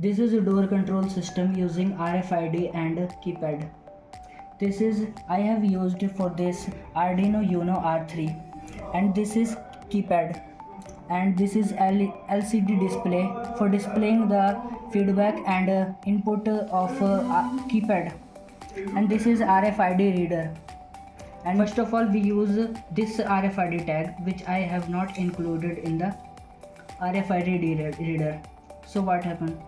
This is a door control system using RFID and keypad. This is I have used for this Arduino Uno R3, and this is keypad, and this is LCD display for displaying the feedback and input of keypad, and this is RFID reader. And first of all we use this RFID tag, which I have not included in the RFID reader. So what happened?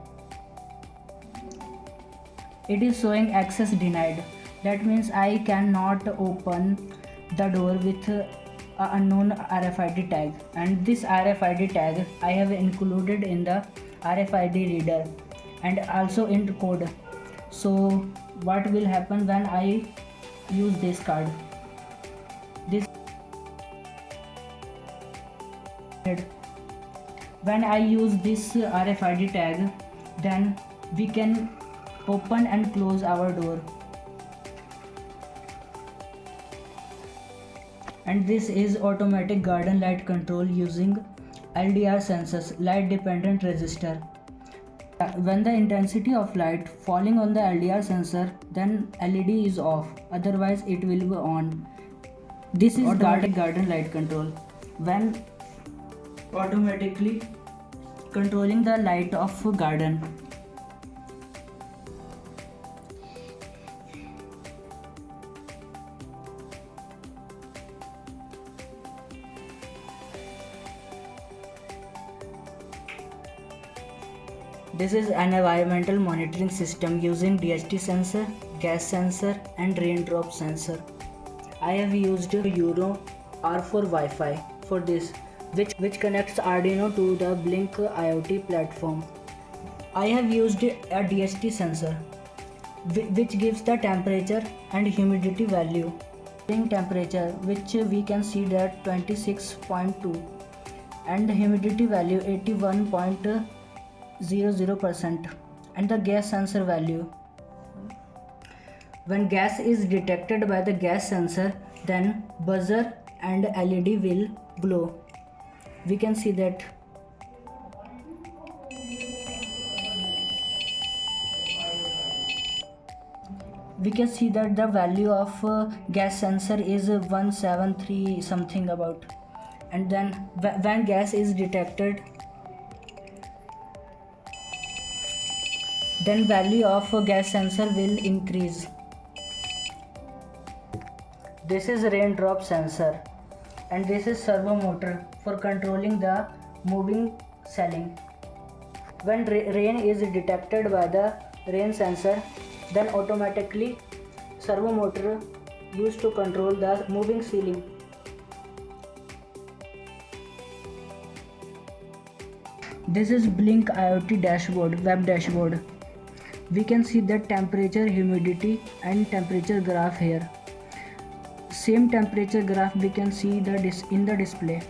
It is showing access denied. That means I cannot open the door with a unknown RFID tag, and this RFID tag I have included in the RFID reader and also in code. So what will happen when I use this card? This when I use this RFID tag, then we can open and close our door. And this is automatic garden light control using LDR sensors, light dependent resistor. When the intensity of light falling on the LDR sensor, then LED is off, otherwise it will be on. This is automatic garden light control, when automatically controlling the light of garden. This is an environmental monitoring system using DHT sensor, gas sensor and raindrop sensor. I have used Uno R4 Wi-Fi for this, which connects Arduino to the Blink IoT platform. I have used a DHT sensor, which gives the temperature and humidity value. Temperature, which we can see that 26.2, and the humidity value 81.00%, and the gas sensor value. When gas is detected by the gas sensor, then buzzer and LED will glow. We can see that. We can see that the value of gas sensor is 173 something about, and then when gas is detected, then value of gas sensor will increase. This is raindrop sensor, and this is servo motor for controlling the moving ceiling. When rain is detected by the rain sensor, then automatically servo motor used to control the moving ceiling. This is Blink IoT dashboard, web dashboard. We can see the temperature, humidity and temperature graph here. Same temperature graph we can see in the display.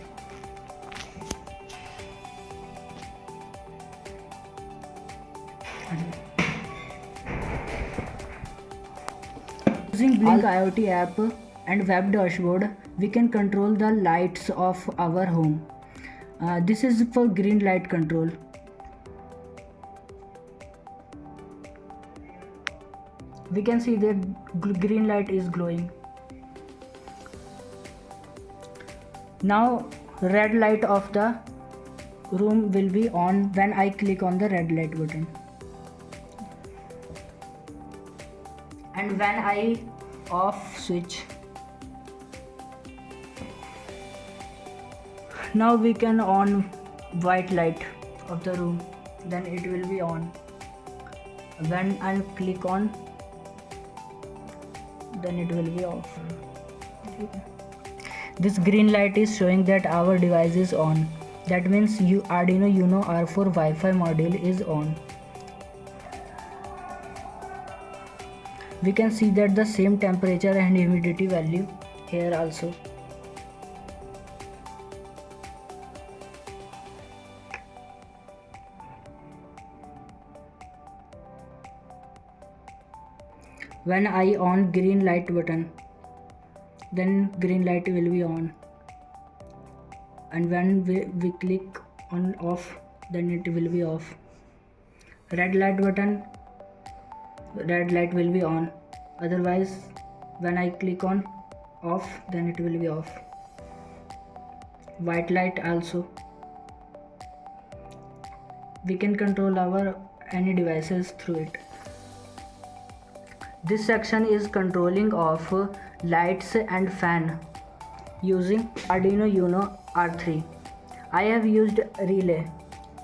Using Blink IoT app and web dashboard, we can control the lights of our home. This is for green light control. We can see that green light is glowing. Now red light of the room will be on when I click on the red light button. And when I off switch, now we can on white light of the room, then it will be on. When I click on, then it will be off. This green light is showing that our device is on. That means Arduino Uno R4 Wi-Fi module is on. We can see that the same temperature and humidity value here also. When I on green light button, then green light will be on, and when we click on off, then it will be off. red light button, red light will be on. Otherwise, when I click on off, then it will be off. White light also. We can control our any devices through it. This section is controlling of lights and fan using Arduino Uno R3. I have used relay,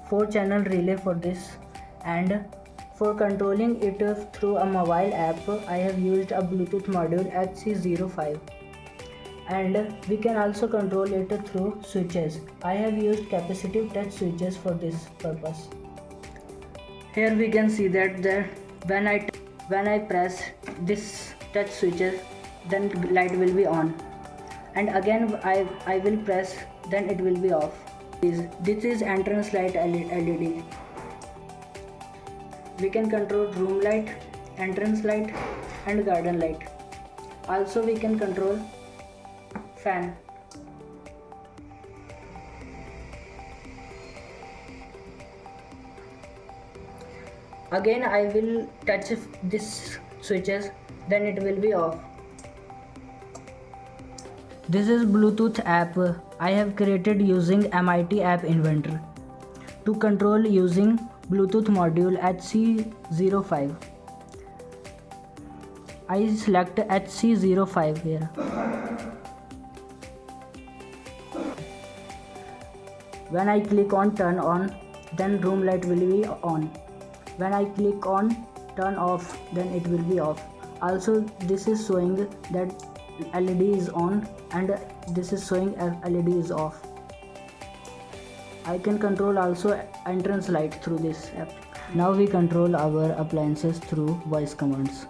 4-channel relay for this, and for controlling it through a mobile app I have used a Bluetooth module HC05, and we can also control it through switches. I have used capacitive touch switches for this purpose. Here we can see that when I press this touch switches, then light will be on, and again I will press, then it will be off. This is entrance light LED. We can control room light, entrance light and garden light. Also we can control fan. Again I will touch this switches, then it will be off. This is Bluetooth app I have created using MIT App Inventor to control using Bluetooth module HC05. I select HC05 here. When I click on turn on, then room light will be on. When I click on turn off, then it will be off. Also this is showing that LED is on, and this is showing LED is off. I can control also entrance light through this app. Now we control our appliances through voice commands.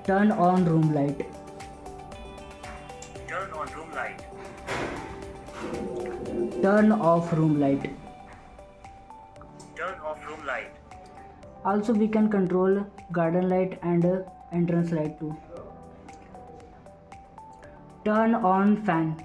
Turn on room light. Turn on room light. Turn off room light. Turn off room light. Also we can control garden light and entrance light too. Turn on fan.